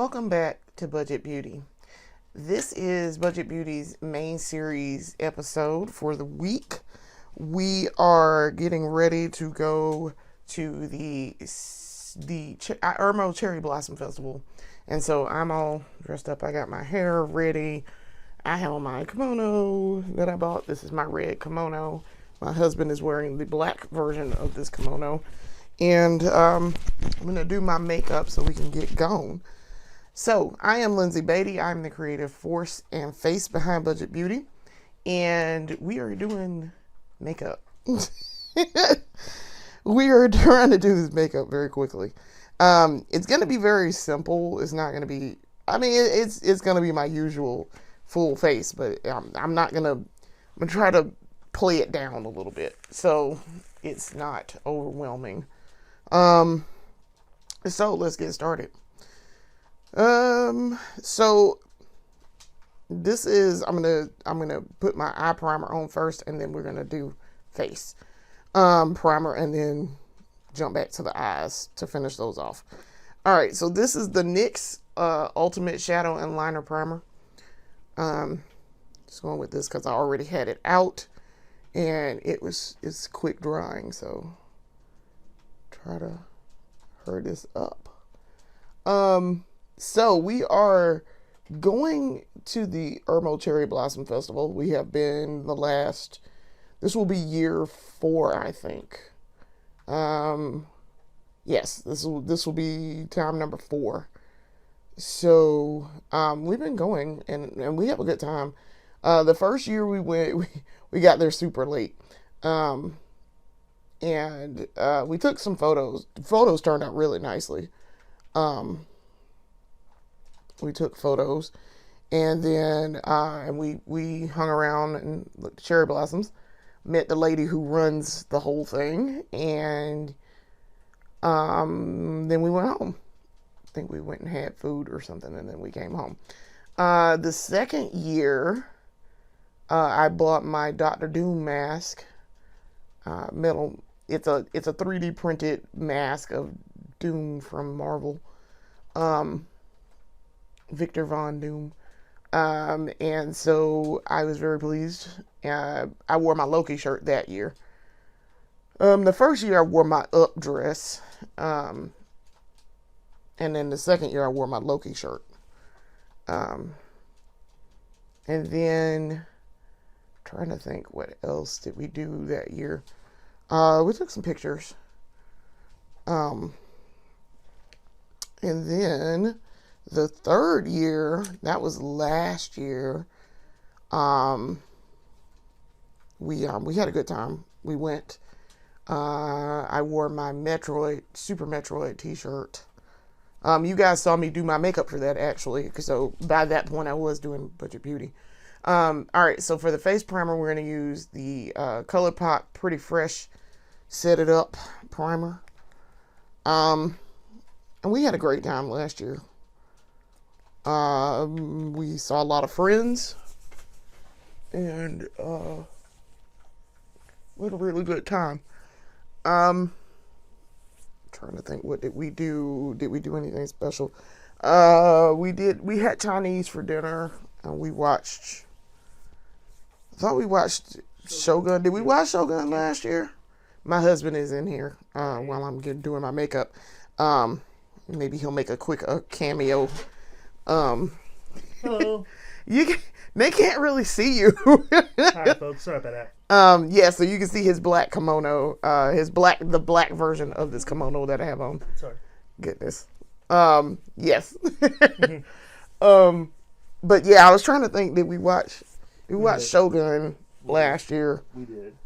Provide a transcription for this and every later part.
Welcome back to Budget Beauty. This is Budget Beauty's main series episode for the week. We are getting ready to go to the Irmo Cherry Blossom Festival. And so I'm all dressed up. I got my hair ready. I have on my kimono that I bought. This is my red kimono. My husband is wearing the black version of this kimono. And I'm going to do my makeup so we can get going. So, I am Lindsay Beatty. I'm the creative force and face behind Budget Beauty. And we are doing makeup. We are trying to do this makeup very quickly. It's going to be very simple. It's not going to be, it's going to be my usual full face. But I'm going to try to play it down a little bit. So, it's not overwhelming. So let's get started. So this is, I'm gonna put my eye primer on first, and then we're gonna do face, primer, and then jump back to the eyes to finish those off. All right. So this is the NYX, Ultimate Shadow and Liner Primer. Just going with this because I already had it out and it's quick drying. So try to hurry this up. So we are going to the Irmo Cherry Blossom Festival. We have been this will be year 4, I think. Yes, this will be time number 4. So, we've been going and we have a good time. The first year we went, we got there super late. And we took some photos. The photos turned out really nicely. We took photos, and then we hung around and looked at cherry blossoms. Met the lady who runs the whole thing, and then we went home. I think we went and had food or something, and then we came home. The second year, I bought my Dr. Doom mask. Metal. It's a 3D printed mask of Doom from Marvel. Victor Von Doom. And so I was very pleased. I wore my Loki shirt that year. The first year I wore my Up dress. And then the second year I wore my Loki shirt. And then trying to think, what else did we do that year? We took some pictures. And then the third year, that was last year, we had a good time. We went, I wore my Super Metroid t-shirt. You guys saw me do my makeup for that, actually. So by that point, I was doing Budget Beauty. All right, so for the face primer, we're going to use the ColourPop Pretty Fresh Set It Up primer. And we had a great time last year. We saw a lot of friends, and we had a really good time. Trying to think, what did we do? Did we do anything special? We had Chinese for dinner, and I thought we watched Shogun. Did we watch Shogun last year? My husband is in here while I'm doing my makeup. Maybe he'll make a quick cameo. Hello. They can't really see you. Hi, folks. Sorry about that. Yeah, so you can see his black kimono, the black version of this kimono that I have on. Sorry. Goodness. Yes. But yeah, I was trying to think, did we watch Shogun last year? We did.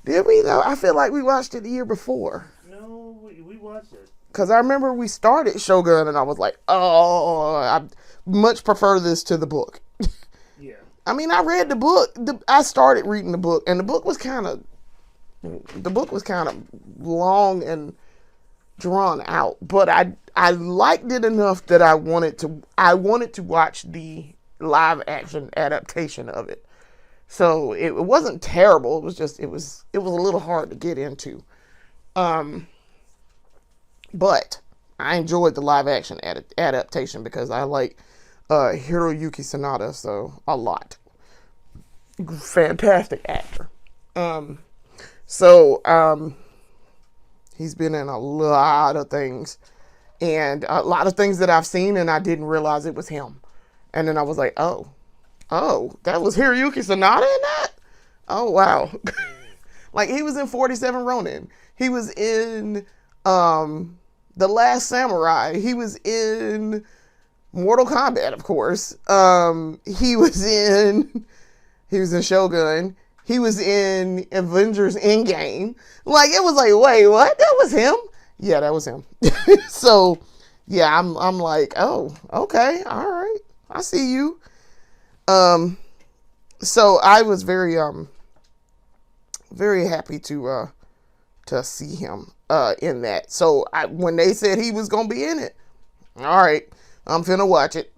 Did we though? I feel like we watched it the year before. No, we watched it. Because I remember we started Shogun and I was like, oh, I much prefer this to the book. Yeah. I mean, I read the book. I started reading the book, and the book was kind of long and drawn out. But I liked it enough that I wanted to watch the live action adaptation of it. So it wasn't terrible. It was just it was a little hard to get into. But I enjoyed the live action adaptation because I like Hiroyuki Sanada so a lot. Fantastic actor. He's been in a lot of things, and a lot of things that I've seen, and I didn't realize it was him. And then I was like, oh, that was Hiroyuki Sanada in that? Oh, wow. Like, he was in 47 Ronin. He was in The Last Samurai. He was in Mortal Kombat, of course. He was in Shogun. He was in Avengers Endgame. Like, it was like, wait, what? That was him? Yeah, that was him. So, yeah, I'm like, oh, okay, all right, I see you. So I was very happy to see him in that. So when they said he was gonna be in it, all right, I'm finna watch it.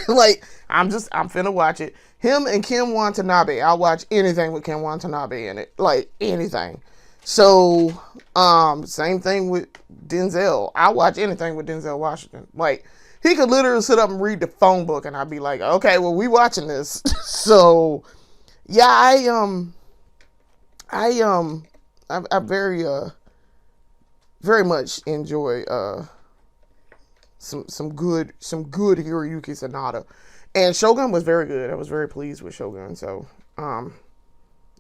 Like, I'm finna watch it. Him and Kim Watanabe. I'll watch anything with Kim Watanabe in it. Like, anything. So, same thing with Denzel. I'll watch anything with Denzel Washington. Like, he could literally sit up and read the phone book and I'd be like, okay, well, we watching this. So, yeah, I very much enjoy, some good Hiroyuki Sanada. And Shogun was very good. I was very pleased with Shogun. So,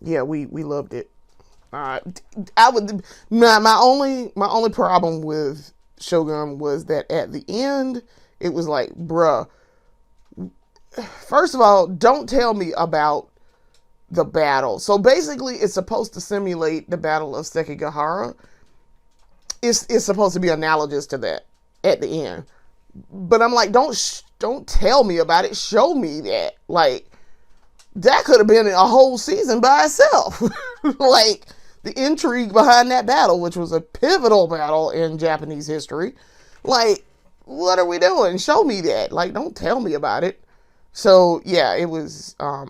yeah, we loved it. My only problem with Shogun was that at the end, it was like, bruh, first of all, don't tell me about the battle. So basically, it's supposed to simulate the Battle of Sekigahara. It's supposed to be analogous to that at the end. But I'm like, don't tell me about it. Show me that. Like, that could have been a whole season by itself. Like, the intrigue behind that battle, which was a pivotal battle in Japanese history. Like, what are we doing? Show me that. Like, don't tell me about it. So, yeah, it was, yeah,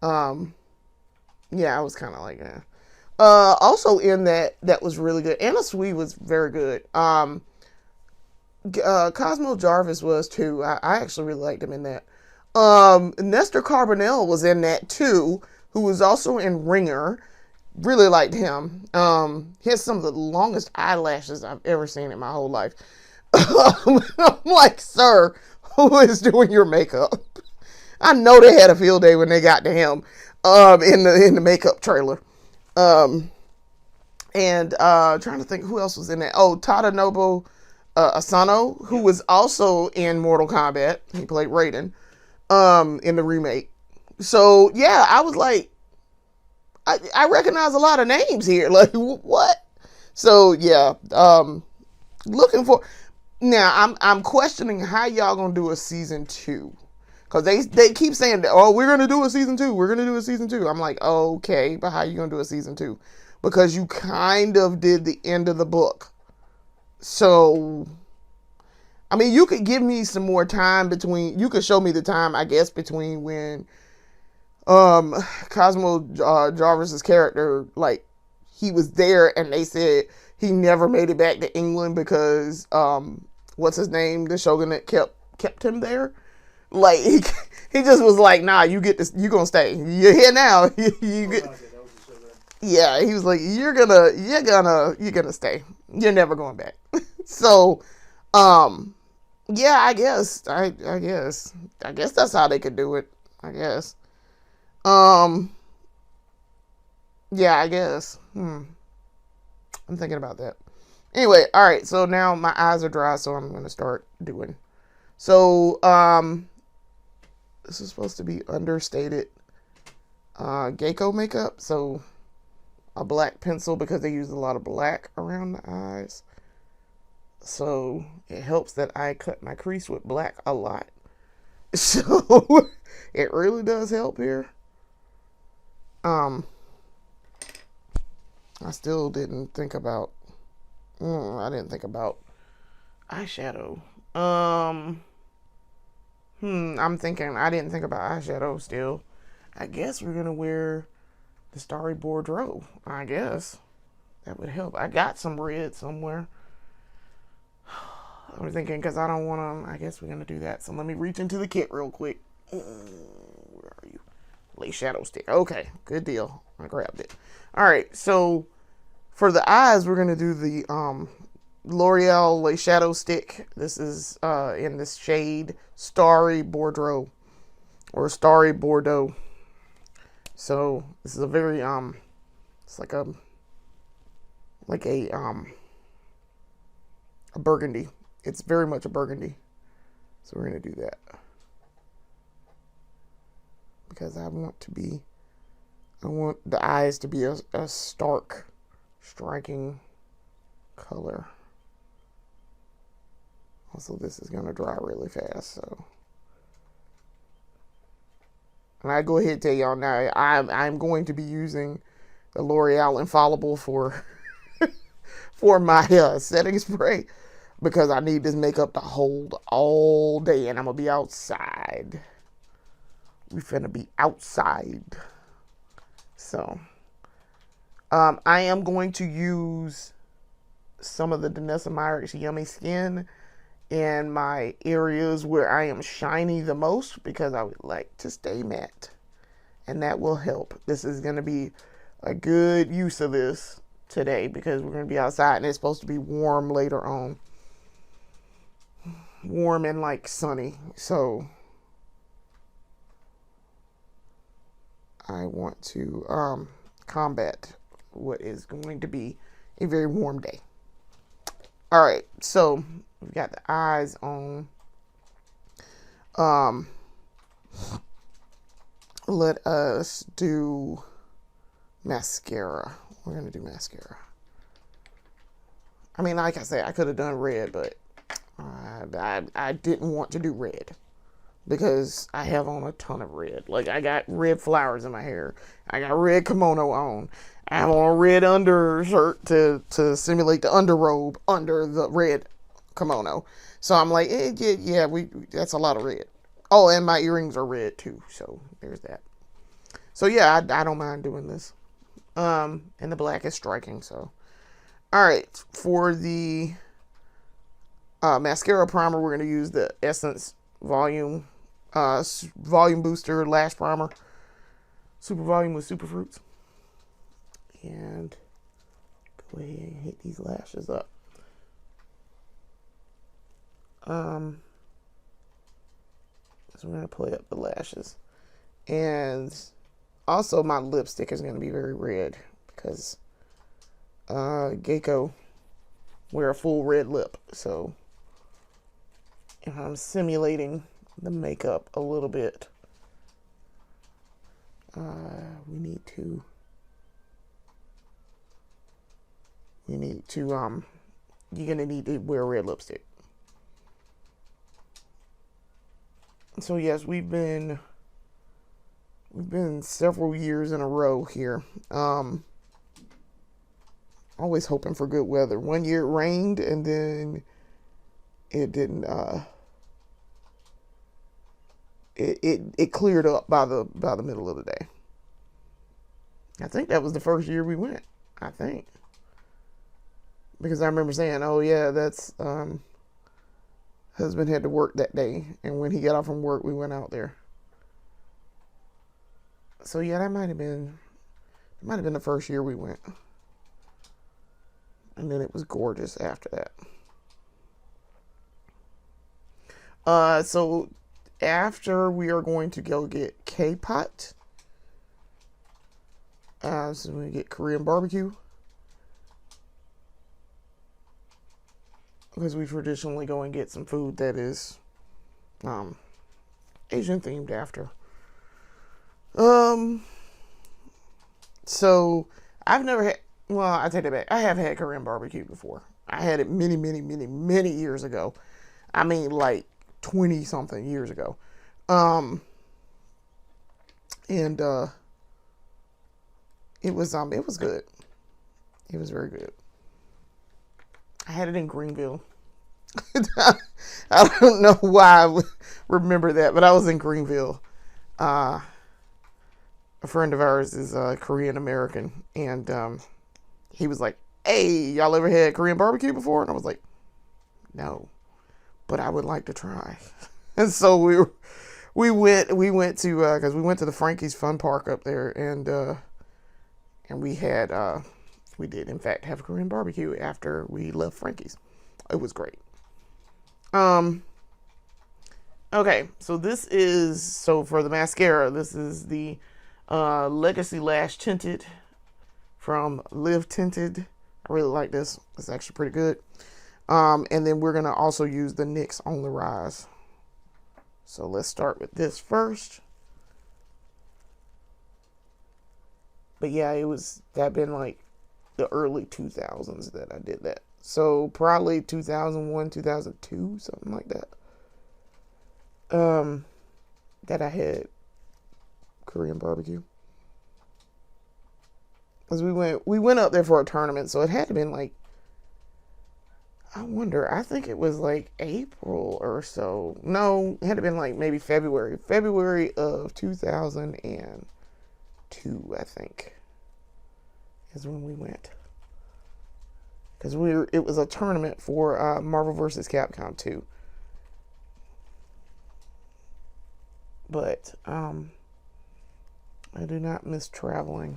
I was kind of like, also in that was really good. Anna Sui was very good. Cosmo Jarvis was too. I actually really liked him in that. Nestor Carbonell was in that too, who was also in Ringer. Really liked him. He has some of the longest eyelashes I've ever seen in my whole life. I'm like, sir, who is doing your makeup? I know they had a field day when they got to him in the makeup trailer. And trying to think who else was in that. Oh, Tadanobu Asano, who was also in Mortal Kombat. He played Raiden in the remake. So, yeah, I was like, I recognize a lot of names here. Like, what? So, yeah, looking for... Now, I'm questioning how y'all gonna do a season 2. Because they keep saying, oh, we're going to do a season 2. We're going to do a season 2. I'm like, okay, but how are you going to do a season 2? Because you kind of did the end of the book. So, I mean, you could give me some more time between, you could show me the time, I guess, between when Cosmo Jarvis's character, like, he was there and they said he never made it back to England because, what's his name? The shogunate kept him there. Like, he just was like, nah, you gonna stay. You're here now. You get. Yeah, he was like, you're gonna stay. You're never going back. So, yeah, I guess that's how they could do it. I guess. Yeah, I guess. I'm thinking about that. Anyway, all right. So now my eyes are dry, so I'm gonna start doing. So, this is supposed to be understated Geiko makeup. So, a black pencil because they use a lot of black around the eyes. So, it helps that I cut my crease with black a lot. So, it really does help here. I still didn't think about... I didn't think about eyeshadow. I'm thinking, I didn't think about eyeshadow still. I guess we're going to wear the Starry Bordeaux. I guess. That would help. I got some red somewhere. I was thinking, because I don't want to, I guess we're going to do that. So let me reach into the kit real quick. Where are you? Lace shadow stick. Okay, good deal. I grabbed it. All right, so for the eyes, we're going to do the L'Oreal Lace Shadow Stick. This is in this shade Starry Bordeaux or Starry Bordeaux. So this is a very it's like a burgundy. It's very much a burgundy. So we're gonna do that because I want the eyes to be a stark, striking color. Also, this is gonna dry really fast, so. And I go ahead and tell y'all now, I'm going to be using the L'Oreal Infallible for my setting spray because I need this makeup to hold all day, and I'm gonna be outside. We finna be outside, so I am going to use some of the Danessa Myricks Yummy Skin in my areas where I am shiny the most because I would like to stay matte, and that will help. This is going to be a good use of this today because we're going to be outside and it's supposed to be warm later on, warm and like sunny. So I want to combat what is going to be a very warm day. All right, so we've got the eyes on. Let us do mascara. We're gonna do mascara. I mean, like I said, I could have done red, but I didn't want to do red because I have on a ton of red. Like, I got red flowers in my hair. I got red kimono on. I have on a red undershirt to simulate the underrobe under the red kimono. So I'm like, yeah, that's a lot of red. Oh, and my earrings are red too. So there's that. So yeah, I don't mind doing this. And the black is striking. So, all right, for the mascara primer, we're gonna use the Essence Volume Booster Lash Primer, Super Volume with Super Fruits. And go ahead and hit these lashes up. So we're going to play up the lashes. And also my lipstick is going to be very red because Geiko wear a full red lip. So if I'm simulating the makeup a little bit, we need to you're gonna need to wear red lipstick. So yes, we've been several years in a row here. Always hoping for good weather. One year it rained and then it didn't it cleared up by the middle of the day. I think that was the first year we went. I think. Because I remember saying, oh yeah, that's husband had to work that day, and when he got off from work we went out there. So yeah, that might have been the first year we went. And then it was gorgeous after that. So after we are going to go get K-pot. So we get Korean barbecue. Because we traditionally go and get some food that is Asian themed after. So I've never had, well, I take it back. I have had Korean barbecue before. I had it many, many, many, many years ago. I mean, like 20 something years ago. And it was good. It was very good. I had it in Greenville. I don't know why I remember that, but I was in Greenville. A friend of ours is Korean American, and he was like, "Hey, y'all ever had Korean barbecue before?" And I was like, "No." but I would like to try. And so we went to because we went to the Frankie's Fun Park up there, and we had we did in fact have a Korean barbecue after we left Frankie's. It was great. Okay, so for the mascara, this is the Legacy Lash Tinted from Live Tinted. I really like this. It's actually pretty good. And then we're gonna also use the NYX On the Rise. So let's start with this first. But yeah, that been like the early 2000s that I did that. So probably 2001, 2002, something like that. That I had Korean barbecue. Because we went up there for a tournament, so it had to been like, I think it was like April or so. No, it had to been like maybe February of 2002, I think, is when we went. Because it was a tournament for Marvel vs. Capcom 2. But I do not miss traveling.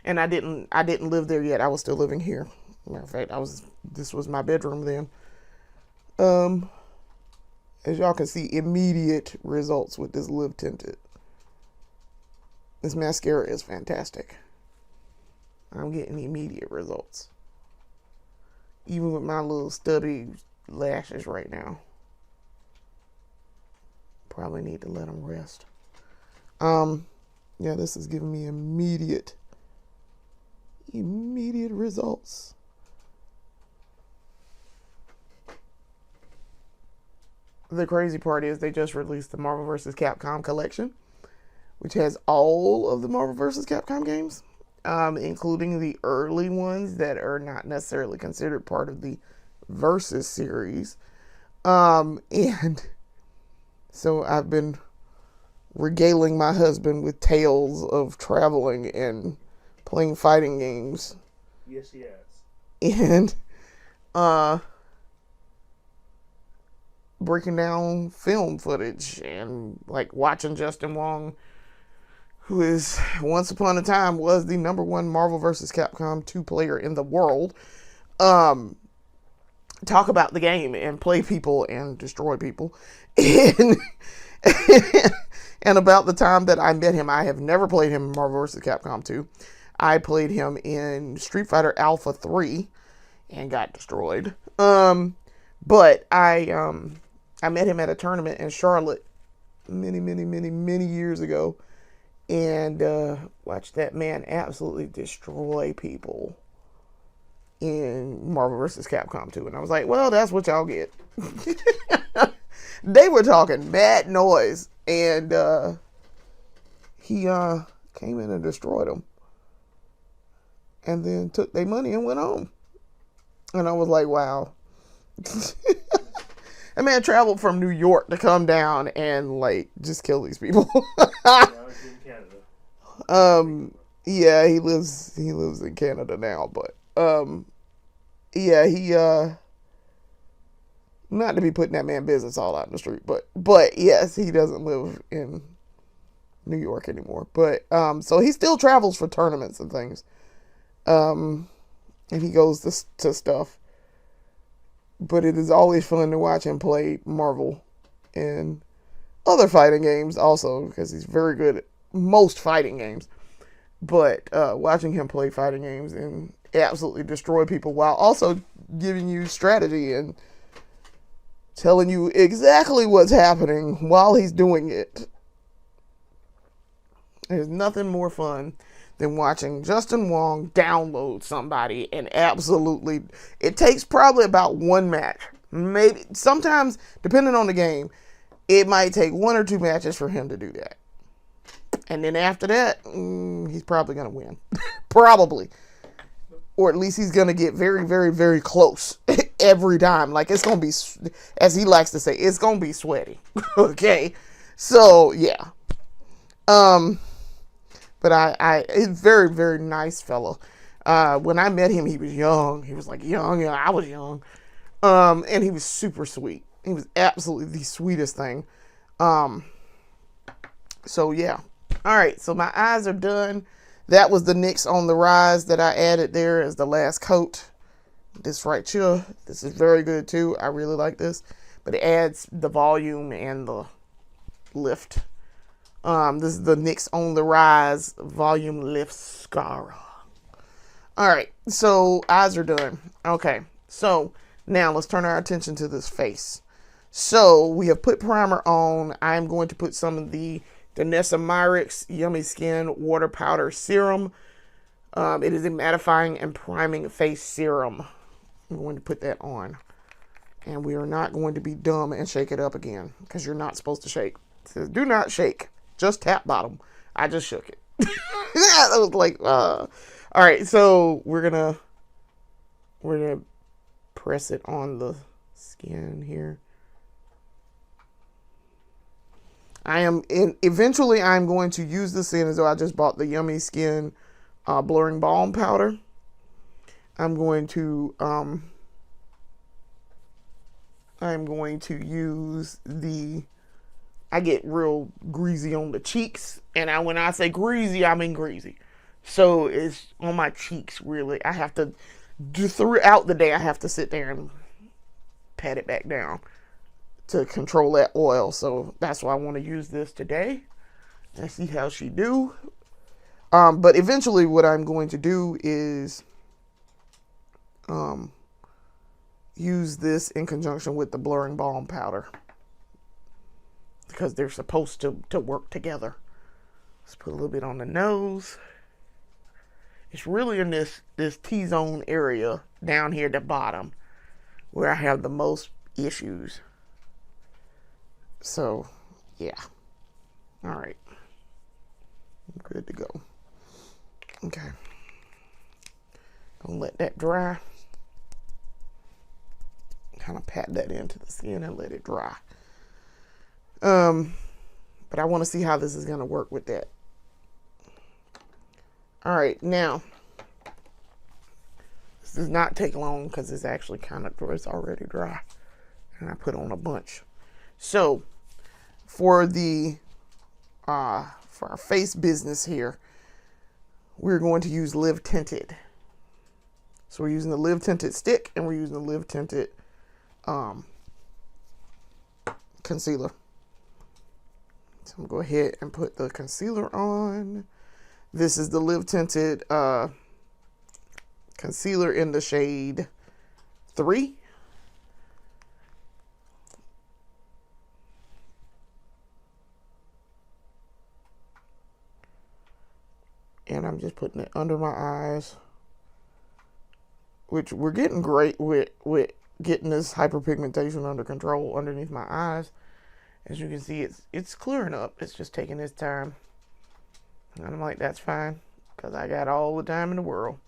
And I didn't live there yet. I was still living here. Matter of fact, this was my bedroom then. As y'all can see, immediate results with this Live Tinted. This mascara is fantastic. I'm getting immediate results. Even with my little stubby lashes right now. Probably need to let them rest. Yeah, this is giving me immediate results. The crazy part is they just released the Marvel vs. Capcom collection, which has all of the Marvel vs. Capcom games, including the early ones that are not necessarily considered part of the Versus series. And so I've been regaling my husband with tales of traveling and playing fighting games. Yes, he has. And breaking down film footage and like watching Justin Wong, who is once upon a time was the number one Marvel vs. Capcom 2 player in the world, talk about the game and play people and destroy people. And and about the time that I met him, I have never played him in Marvel vs. Capcom 2. I played him in Street Fighter Alpha 3 and got destroyed. But I met him at a tournament in Charlotte many years ago, and watched that man absolutely destroy people in Marvel vs. Capcom 2. And I was like, well, that's what y'all get. They were talking bad noise, and he came in and destroyed them, and then took their money and went home. And I was like, wow. That man traveled from New York to come down and like just kill these people. Yeah, I was in Canada. Yeah, he lives in Canada now, but yeah, he not to be putting that man business all out in the street, but yes, he doesn't live in New York anymore. But so he still travels for tournaments and things. And he goes to stuff. But it is always fun to watch him play Marvel and other fighting games also, because he's very good at most fighting games. But watching him play fighting games and absolutely destroy people while also giving you strategy and telling you exactly what's happening while he's doing it. There's nothing more fun than watching Justin Wong download somebody and absolutely, it takes probably about one match. Maybe, sometimes, depending on the game, it might take one or two matches for him to do that. And then after that, he's probably going to win. Probably. Or at least he's going to get very close every time. Like, it's going to be, as he likes to say, it's going to be sweaty. Okay? So, yeah. But he's very nice fellow. When I met him, he was young. He was like young, and I was young. And he was super sweet. He was absolutely the sweetest thing. Um, so yeah. All right, so my eyes are done. That was the NYX on the Rise that I added there as the last coat. This right here, this is very good too. I really like this, but it adds the volume and the lift. This is the NYX on the Rise Volume Lift Mascara. All right, so eyes are done. Okay, so now let's turn our attention to this face. So we have put primer on. I'm going to put some of the Danessa Myricks Yummy Skin Water Powder Serum. It is a mattifying and priming face serum. I'm going to put that on. And we are not going to be dumb and shake it up again, because you're not supposed to shake. It says, do not shake. Just tap bottom. I just shook it. I was like, all right, so we're gonna press it on the skin here. Eventually I'm going to use this in as though I just bought the Yummy Skin blurring balm powder. I'm going to use I get real greasy on the cheeks, and when I say greasy, I mean greasy. So it's on my cheeks, really. I have to throughout the day, I have to sit there and pat it back down to control that oil. So that's why I want to use this today and see how she do. But eventually what I'm going to do is use this in conjunction with the blurring balm powder, because they're supposed to work together. Let's put a little bit on the nose. It's really in this T-zone area down here at the bottom where I have the most issues. So, yeah. All right. I'm good to go. Okay. Gonna let that dry. Kind of pat that into the skin and let it dry. But I want to see how this is going to work with that. All right, now this does not take long because it's actually it's already dry, and I put on a bunch. So for our face business here, we're going to use Live Tinted. So we're using the Live Tinted stick, and we're using the Live Tinted concealer. So I'm going to go ahead and put the concealer on. This is the Live Tinted concealer in the shade 3. And I'm just putting it under my eyes, which we're getting great with getting this hyperpigmentation under control underneath my eyes. As you can see, it's clearing up. It's just taking its time. And I'm like, that's fine, because I got all the time in the world.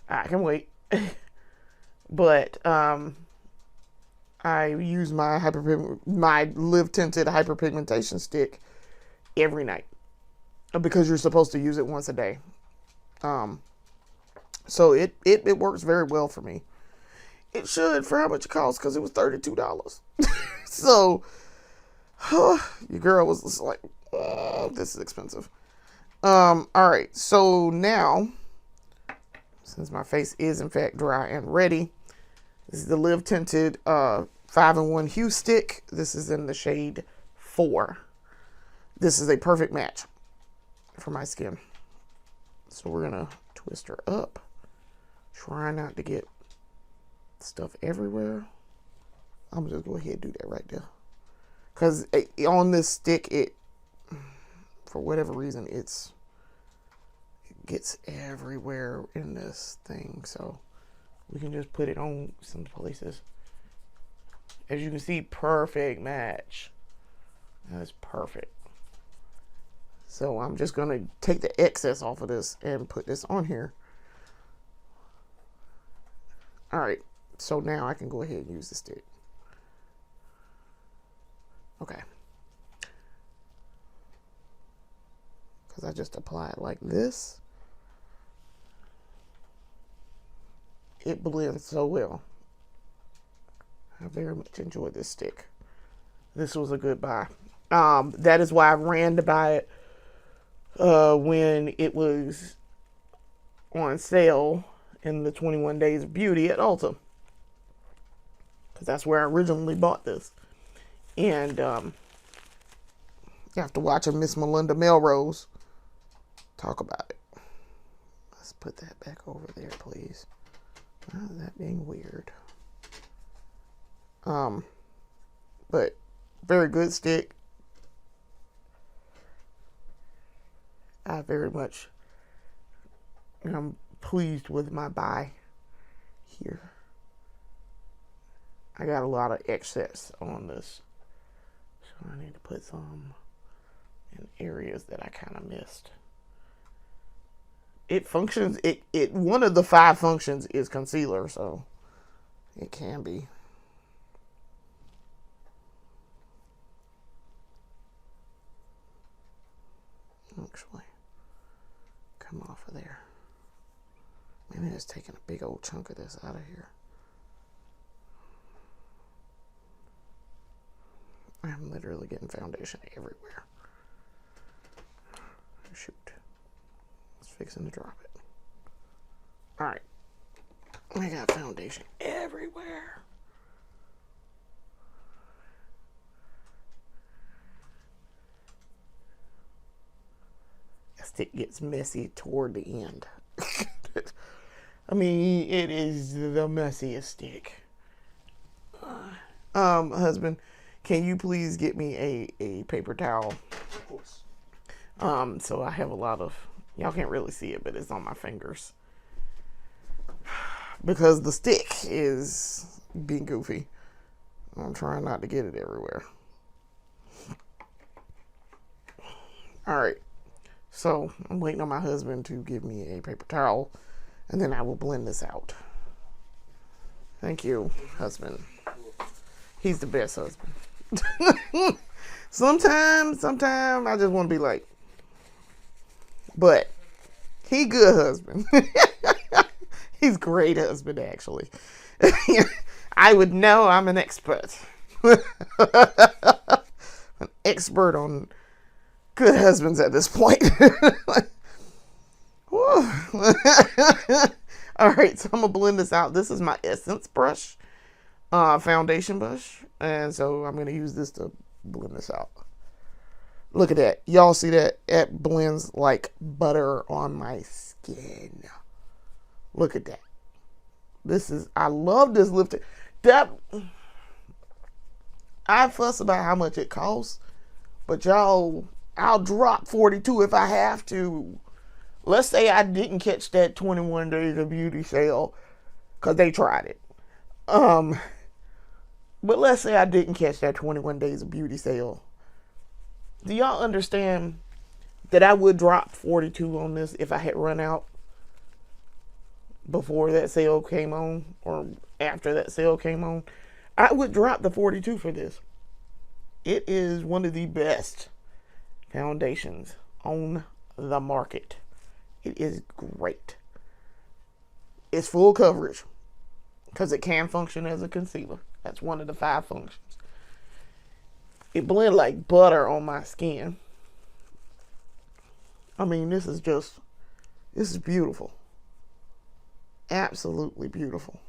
I can wait. But I use my Live Tinted hyperpigmentation stick every night, because you're supposed to use it once a day. So it works very well for me. It should, for how much it costs, because it was $32. So your girl was just like, this is expensive. All right, so now, since my face is in fact dry and ready, this is the Live Tinted 5-in-1 Hue Stick. This is in the shade 4. This is a perfect match for my skin. So we're gonna twist her up. Try not to get stuff everywhere. I'm just go ahead and do that right there, because on this stick, for whatever reason, it gets everywhere in this thing. So we can just put it on some places. As you can see, perfect match. That's perfect. So I'm just gonna take the excess off of this and put this on here. All right, so now I can go ahead and use the stick. Okay. Because I just apply it like this. it blends so well. I very much enjoyed this stick. This was a good buy. That is why I ran to buy it when it was on sale in the 21 Days of Beauty at Ulta. Because that's where I originally bought this. And you have to watch a Miss Melinda Melrose talk about it. Let's put that back over there, please. Oh, that being weird. But very good stick. I very much am pleased with my buy here. I got a lot of excess on this, so I need to put some in areas that I kind of missed. It functions, it one of the 5 functions is concealer, so it can be. Actually, come off of there. Maybe it's taking a big old chunk of this out of here. I'm literally getting foundation everywhere. Shoot. It's fixing to drop it. Alright. I got foundation everywhere. The stick gets messy toward the end. I mean, it is the messiest stick. Husband, can you please get me a paper towel? Of course. So I have a lot of, y'all can't really see it, but it's on my fingers. Because the stick is being goofy. I'm trying not to get it everywhere. Alright. So I'm waiting on my husband to give me a paper towel, and then I will blend this out. Thank you, husband. He's the best husband. Sometimes I just want to be like, but he good husband. He's great husband, actually. I would know I'm an expert. An expert on good husbands at this point. Alright, so I'm going to blend this out. This is my Essence brush. Foundation brush. And so I'm going to use this to blend this out. Look at that. Y'all see that? It blends like butter on my skin. Look at that. I love this lipstick. I fuss about how much it costs, but y'all, I'll drop $42 if I have to. Let's say I didn't catch that 21 Days of Beauty sale, because they tried it. But let's say I didn't catch that 21 Days of Beauty sale. Do y'all understand that I would drop $42 on this if I had run out before that sale came on, or after that sale came on? I would drop the $42 for this. It is one of the best foundations on the market. It is great. It's full coverage because it can function as a concealer. That's one of the 5 functions. It blends like butter on my skin. I mean, this is beautiful. Absolutely beautiful.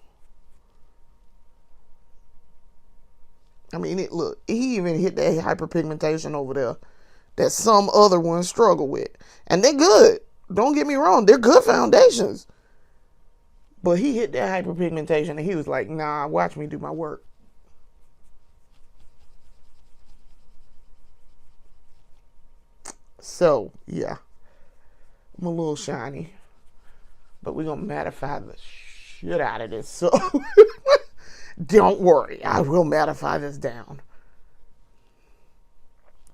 I mean, he even hit that hyperpigmentation over there that some other ones struggle with. And they're good. Don't get me wrong. They're good foundations. But he hit that hyperpigmentation and he was like, nah, watch me do my work. So, yeah. I'm a little shiny. But we're going to mattify the shit out of this. So, don't worry. I will mattify this down.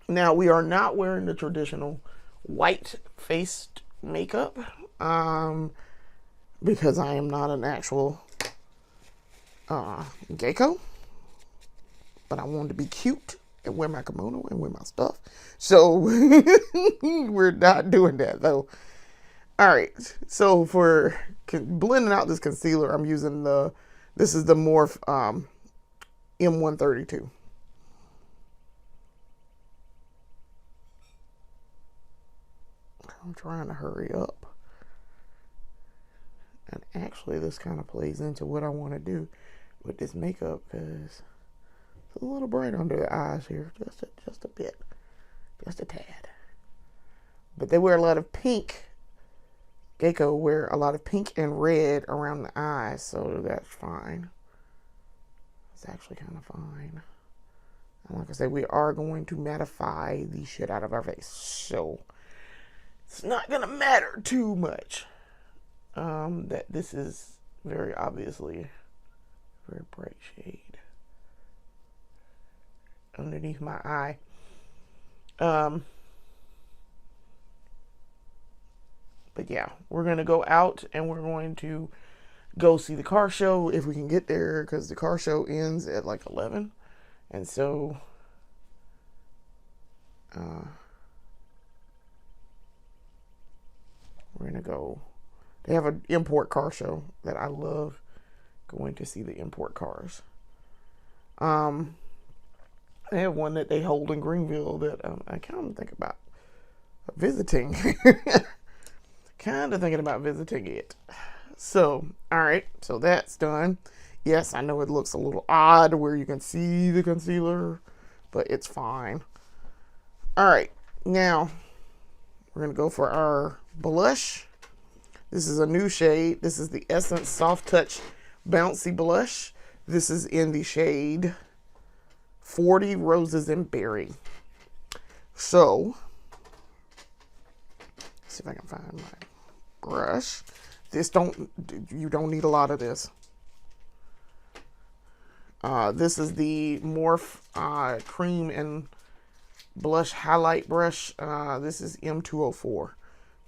Now, we are not wearing the traditional white-faced makeup. Because I am not an actual geiko. But I wanted to be cute and wear my kimono and wear my stuff. So, we're not doing that, though. All right. So for blending out this concealer, I'm using this is the Morphe M132. I'm trying to hurry up. And actually, this kind of plays into what I want to do with this makeup, because it's a little bright under the eyes here, just a bit, just a tad. But they wear a lot of pink. Geiko wear a lot of pink and red around the eyes, so that's fine. It's actually kind of fine. And like I said, we are going to mattify the shit out of our face, so it's not gonna matter too much. That this is very obviously a very bright shade underneath my eye. But yeah, we're gonna go out and we're going to go see the car show if we can get there, because the car show ends at like 11, and so we're gonna go. They have an import car show that I love going to see, the import cars. They have one that they hold in Greenville that I kind of think about visiting. Kind of thinking about visiting it. So, all right, so that's done. Yes, I know it looks a little odd where you can see the concealer, but it's fine. All right, now we're gonna go for our blush. This is a new shade. This is the Essence Soft Touch Bouncy Blush. This is in the shade 40 Roses and Berry. So, let's see if I can find my brush. You don't need a lot of this. This is the Morphe Cream and Blush Highlight Brush. This is M204,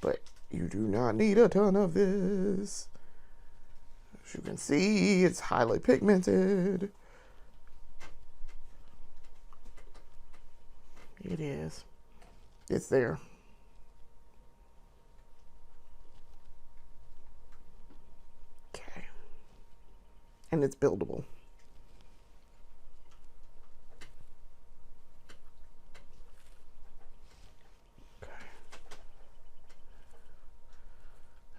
but you do not need a ton of this. As you can see, it's highly pigmented. It is. It's there. Okay. And it's buildable.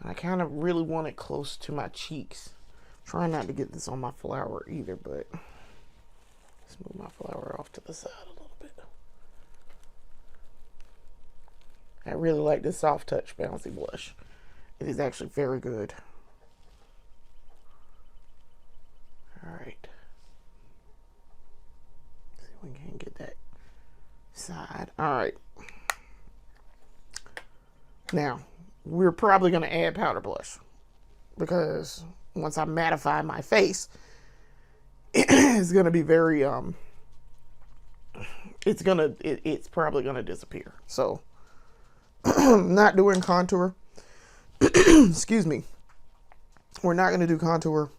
I kind of really want it close to my cheeks. Try not to get this on my flower either, but let's move my flower off to the side a little bit. I really like this Soft Touch Bouncy Blush. It is actually very good. All right. See if we can get that side. All right. Now, we're probably going to add powder blush, because once I mattify my face, it's going to be very, it's probably going to disappear. So, not doing contour. Excuse me. We're not going to do contour.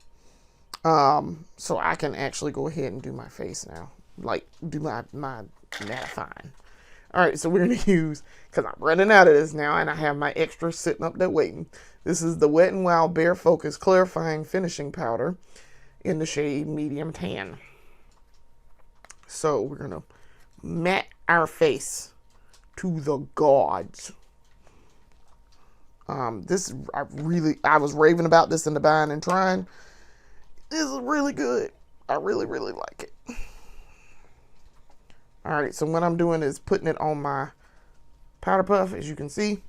So I can actually go ahead and do my face now. Like, do my mattifying. All right, so we're going to use, because I'm running out of this now, and I have my extra sitting up there waiting. This is the Wet n Wild Bare Focus Clarifying Finishing Powder in the shade Medium Tan. So we're going to matte our face to the gods. I was raving about this in the buying and trying. This is really good. I really, really like it. All right, so what I'm doing is putting it on my powder puff, as you can see.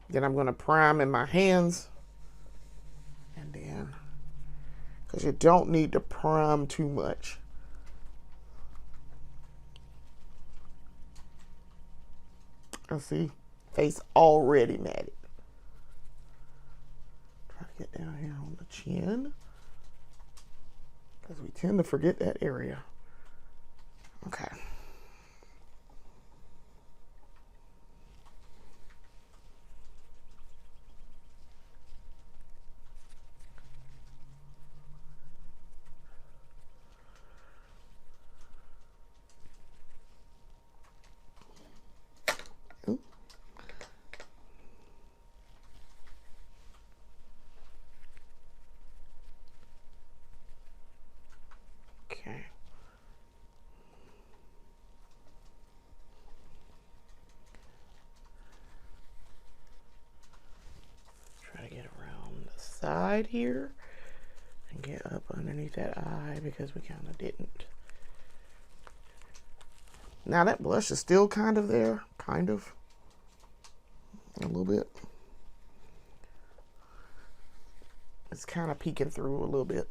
Then I'm going to prime in my hands. And then, because you don't need to prime too much. I see, face already matted. Try to get down here on the chin, because we tend to forget that area. Okay. side here and get up underneath that eye because we kind of didn't. Now that blush is still kind of there, kind of, a little bit. It's kind of peeking through a little bit.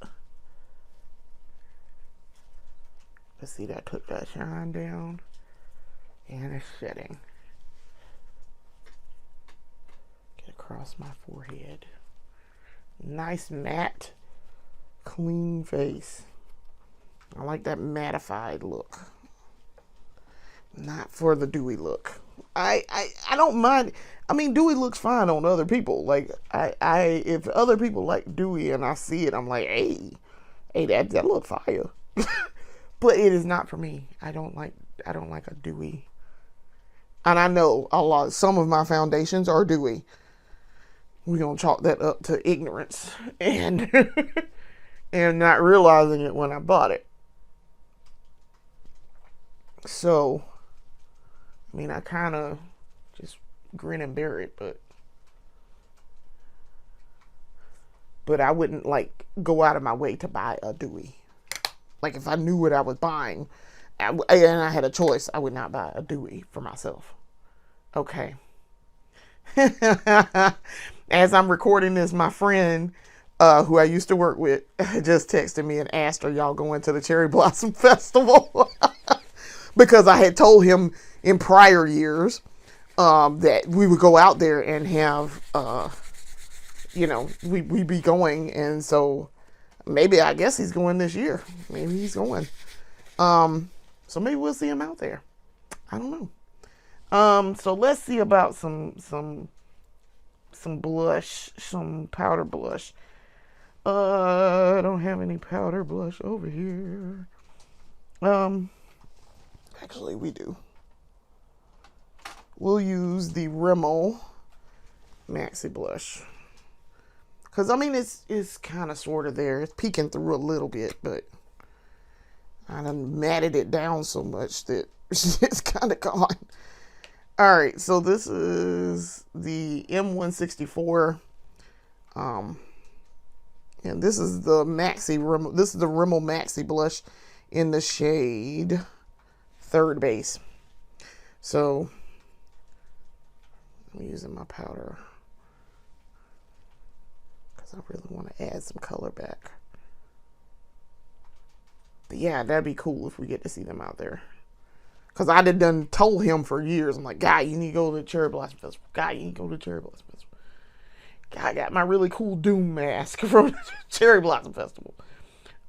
Let's see, that took that shine down and it's shedding. Get across my forehead. Nice matte, clean face. I like that mattified look. Not for the dewy look. I don't mind. I mean, dewy looks fine on other people. Like if other people like dewy and I see it, I'm like, hey, that look fire. But it is not for me. I don't like a dewy. And I know some of my foundations are dewy. We're gonna chalk that up to ignorance and and not realizing it when I bought it. So I mean, I kind of just grin and bear it, but I wouldn't like go out of my way to buy a dewy. Like if I knew what I was buying and I had a choice, I would not buy a dewy for myself. Okay. As I'm recording this, my friend who I used to work with just texted me and asked, are y'all going to the Cherry Blossom Festival? Because I had told him in prior years that we would go out there and have, we'd be going. And so maybe, I guess he's going this year. Maybe he's going. So maybe we'll see him out there. I don't know. So let's see about some blush, some powder blush. I don't have any powder blush over here. Actually, we do. We'll use the Rimmel Maxi Blush. Because, I mean, it's kind of sort of there. It's peeking through a little bit, but I done matted it down so much that it's kind of gone. All right, so this is the M164. And this is the Maxi Rimmel. This is the Rimmel Maxi Blush in the shade Third Base. So I'm using my powder because I really want to add some color back. But yeah, that'd be cool if we get to see them out there. Because I done told him for years, I'm like, guy, you need to go to the Cherry Blossom Festival. Guy, you need to go to the Cherry Blossom Festival. Guy, I got my really cool Doom mask from the Cherry Blossom Festival.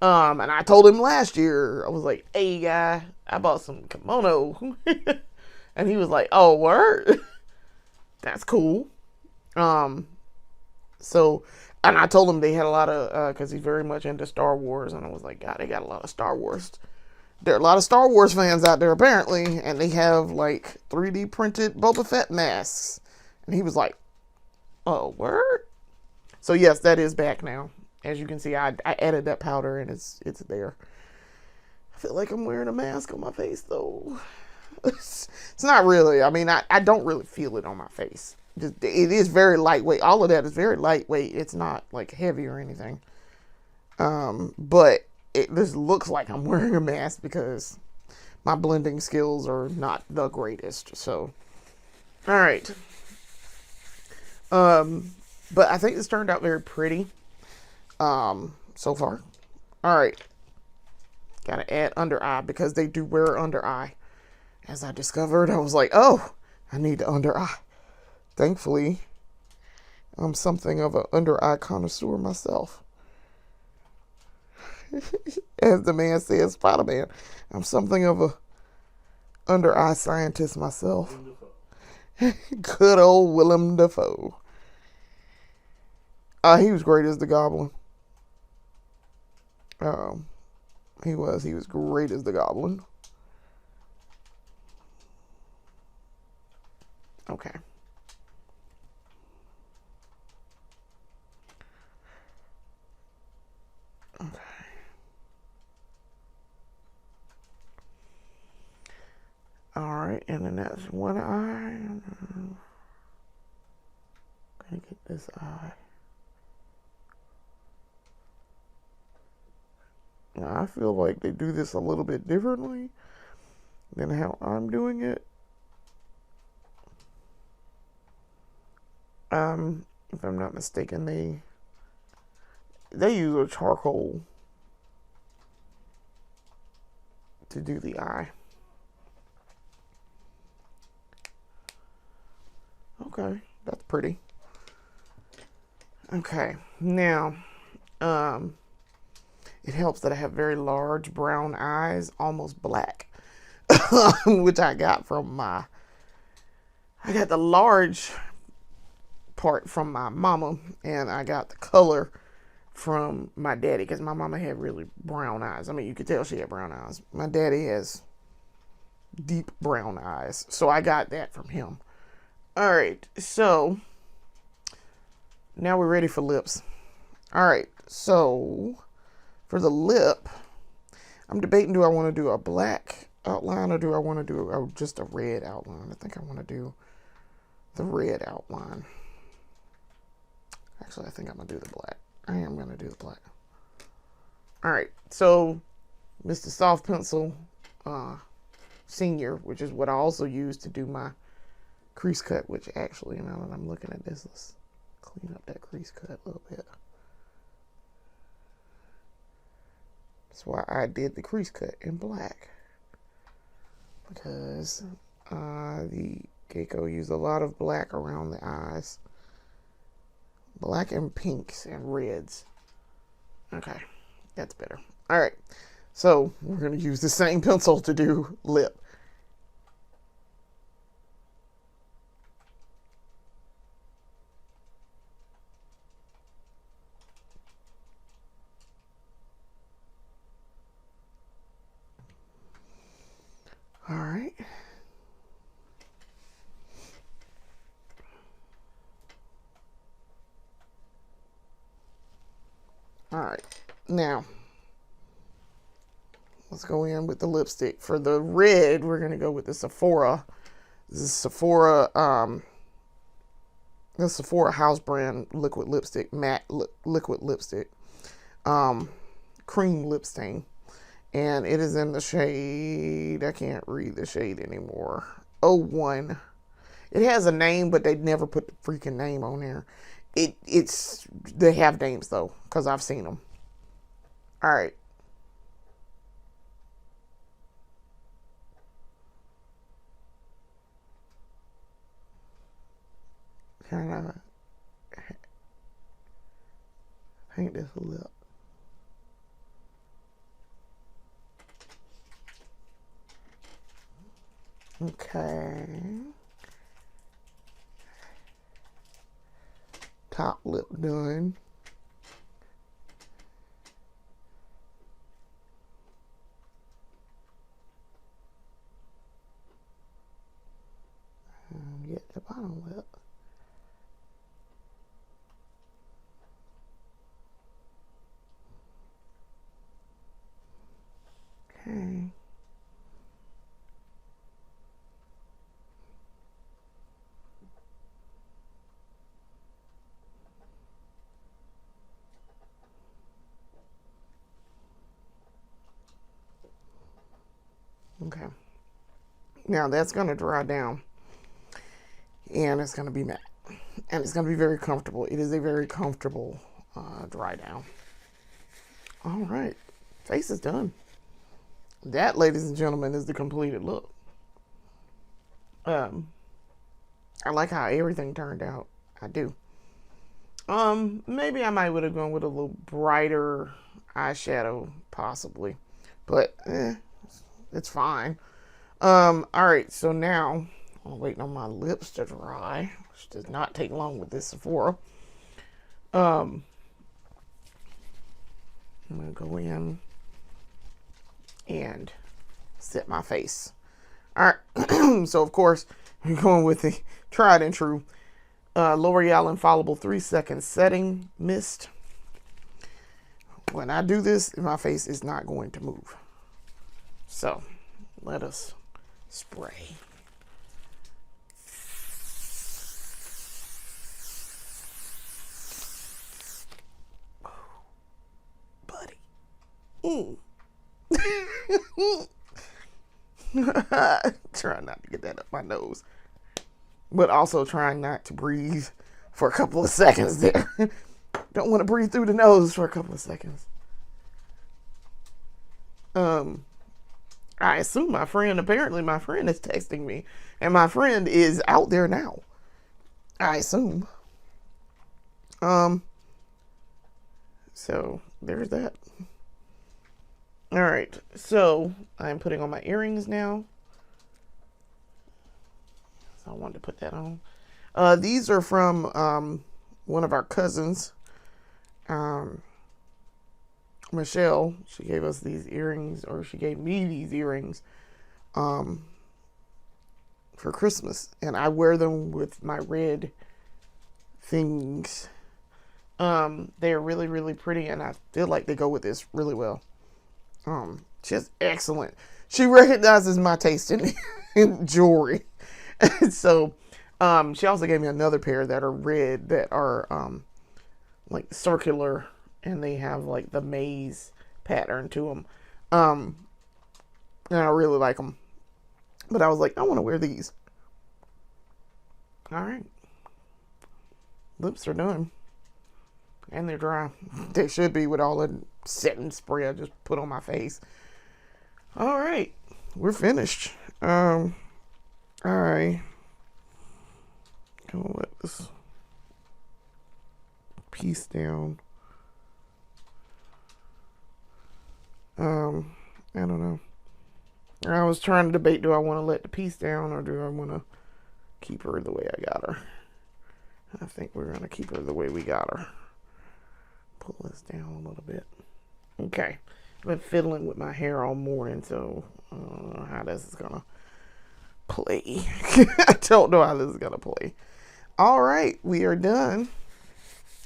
And I told him last year, I was like, hey, guy, I bought some kimono. And he was like, oh, word? That's cool. So, and I told him they had a lot of, because he's very much into Star Wars. And I was like, God, they got a lot of Star Wars. There are a lot of Star Wars fans out there, apparently. And they have, like, 3D printed Boba Fett masks. And he was like, oh, word? So, yes, that is back now. As you can see, I added that powder and it's there. I feel like I'm wearing a mask on my face, though. It's not really. I mean, I don't really feel it on my face. It is very lightweight. All of that is very lightweight. It's not, like, heavy or anything. But it just looks like I'm wearing a mask because my blending skills are not the greatest. So, all right. But I think this turned out very pretty. So far. All right. Gotta add under eye because they do wear under eye. As I discovered, I was like, oh, I need the under eye. Thankfully, I'm something of an under eye connoisseur myself. As the man says, Spider-Man, I'm something of a under eye scientist myself. Good old Willem Dafoe. He was great as the Goblin. He was great as the Goblin. Okay. Okay. All right, and then that's one eye. Gonna get this eye. Now, I feel like they do this a little bit differently than how I'm doing it. If I'm not mistaken, they use a charcoal to do the eye. Okay, that's pretty. Okay, now, it helps that I have very large brown eyes, almost black, which I got I got the large part from my mama, and I got the color from my daddy, because my mama had really brown eyes. I mean, you could tell she had brown eyes. My daddy has deep brown eyes, so I got that from him. All right, so now we're ready for lips. All right, so for the lip, I'm debating, do I want to do a black outline or do I want to do just a red outline? I think I want to do the red outline. Actually, I think I'm going to do the black. I am going to do the black. All right, so Mr. Soft Pencil Senior, which is what I also use to do my crease cut, which actually, now that I'm looking at this, let's clean up that crease cut a little bit. That's why I did the crease cut in black, because the Geiko used a lot of black around the eyes. Black and pinks and reds. Okay, that's better. All right, so we're going to use the same pencil to do lip. All right. All right, now let's go in with the lipstick. For the red, we're gonna go with the Sephora. This is Sephora, the Sephora house brand liquid lipstick, matte liquid lipstick, cream lip stain, and it is in the shade, I can't read the shade anymore, 01. It has a name, but they never put the freaking name on there. They have names though, because I've seen them. All right. Kind of paint this lip. Okay. Top lip done. And get the bottom lip. Okay. Okay. Now that's going to dry down. And it's going to be matte. And it's going to be very comfortable. It is a very comfortable dry down. All right. Face is done. That, ladies and gentlemen, is the completed look. I like how everything turned out. I do. Maybe I might would have gone with a little brighter eyeshadow, possibly. But, it's fine. All right, so now I'm waiting on my lips to dry, which does not take long with this Sephora. I'm gonna go in and set my face. All right, so of course I'm going with the tried and true L'Oreal Infallible 3-second setting mist. When I do this, my face is not going to move. So let us spray. Oh, buddy. Trying not to get that up my nose. But also trying not to breathe for a couple of seconds there. Don't want to breathe through the nose for a couple of seconds. I assume apparently my friend is texting me. And my friend is out there now. I assume. So there's that. All right. So I'm putting on my earrings now. So I wanted to put that on. These are from one of our cousins. Michelle, she gave us these earrings, or she gave me these earrings for Christmas, and I wear them with my red things. They're really, really pretty, and I feel like they go with this really well. Just excellent. She recognizes my taste in jewelry. So, she also gave me another pair that are red, that are like circular, and they have like the maze pattern to them. And I really like them. But I was like, I want to wear these. All right. Lips are done. And they're dry. They should be, with all the setting spray I just put on my face. All right. We're finished. All right. Gonna let this piece down. I don't know. I was trying to debate, do I want to let the piece down, or do I want to keep her the way I got her? I think we're going to keep her the way we got her. Pull this down a little bit. Okay. I've been fiddling with my hair all morning, so I don't know how this is going to play. I don't know how this is going to play. All right. We are done.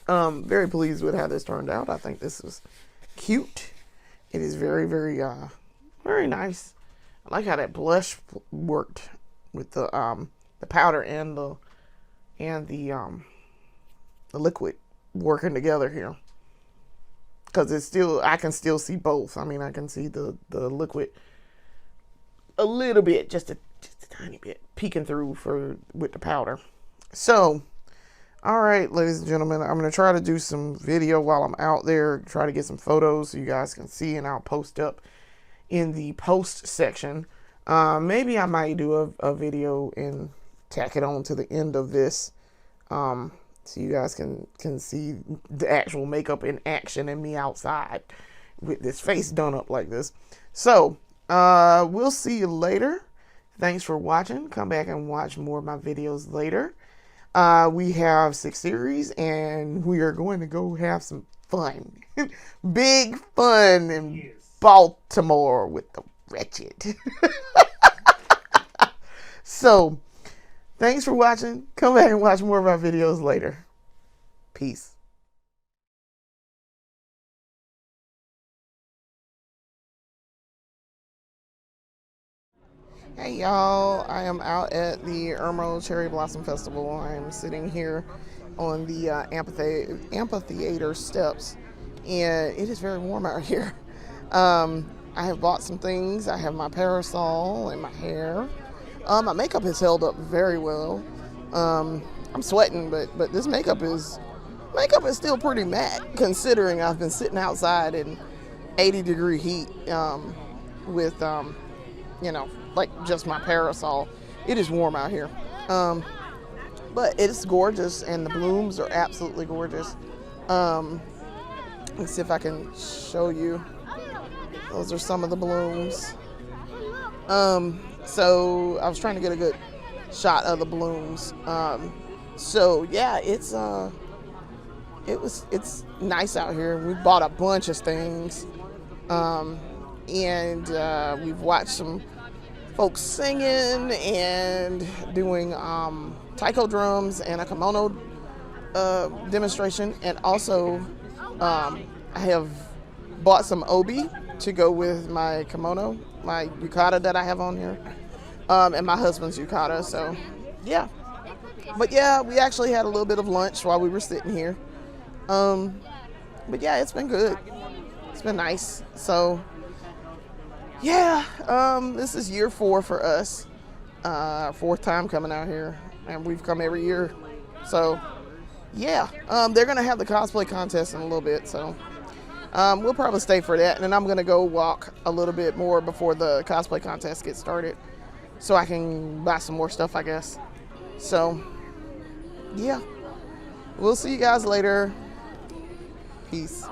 Very pleased with how this turned out. I think this is cute. It is very, very, very nice. I like how that blush worked with the powder and the liquid working together here. Because it's still, I can still see both. I mean, I can see the liquid a little bit, just a tiny bit, peeking through with the powder. So, all right, ladies and gentlemen, I'm going to try to do some video while I'm out there, try to get some photos so you guys can see, and I'll post up in the post section. Maybe I might do a video and tack it on to the end of this, so you guys can see the actual makeup in action and me outside with this face done up like this. So, we'll see you later. Thanks for watching. Come back and watch more of my videos later. We have 6 series, and we are going to go have some fun. Big fun in Baltimore with the wretched. So, thanks for watching. Come back and watch more of our videos later. Peace. Hey y'all, I am out at the Irmo Cherry Blossom Festival. I'm sitting here on the amphitheater steps, and it is very warm out here. I have bought some things. I have my parasol and my hair. My makeup has held up very well. I'm sweating, but this makeup is still pretty matte, considering I've been sitting outside in 80-degree heat with like just my parasol. It is warm out here. But it's gorgeous, and the blooms are absolutely gorgeous. Let's see if I can show you. Those are some of the blooms. So I was trying to get a good shot of the blooms. So yeah, it's nice out here. We bought a bunch of things. And we've watched some folks singing and doing taiko drums and a kimono demonstration, and also I have bought some obi to go with my kimono, my yukata that I have on here, and my husband's yukata. So yeah, but yeah, we actually had a little bit of lunch while we were sitting here. But yeah, it's been good. It's been nice. So yeah, this is year 4 for us. Our 4th time coming out here, and we've come every year. So, yeah, they're gonna have the cosplay contest in a little bit, so we'll probably stay for that. And then I'm gonna go walk a little bit more before the cosplay contest gets started, so I can buy some more stuff, I guess. So, yeah, we'll see you guys later. Peace.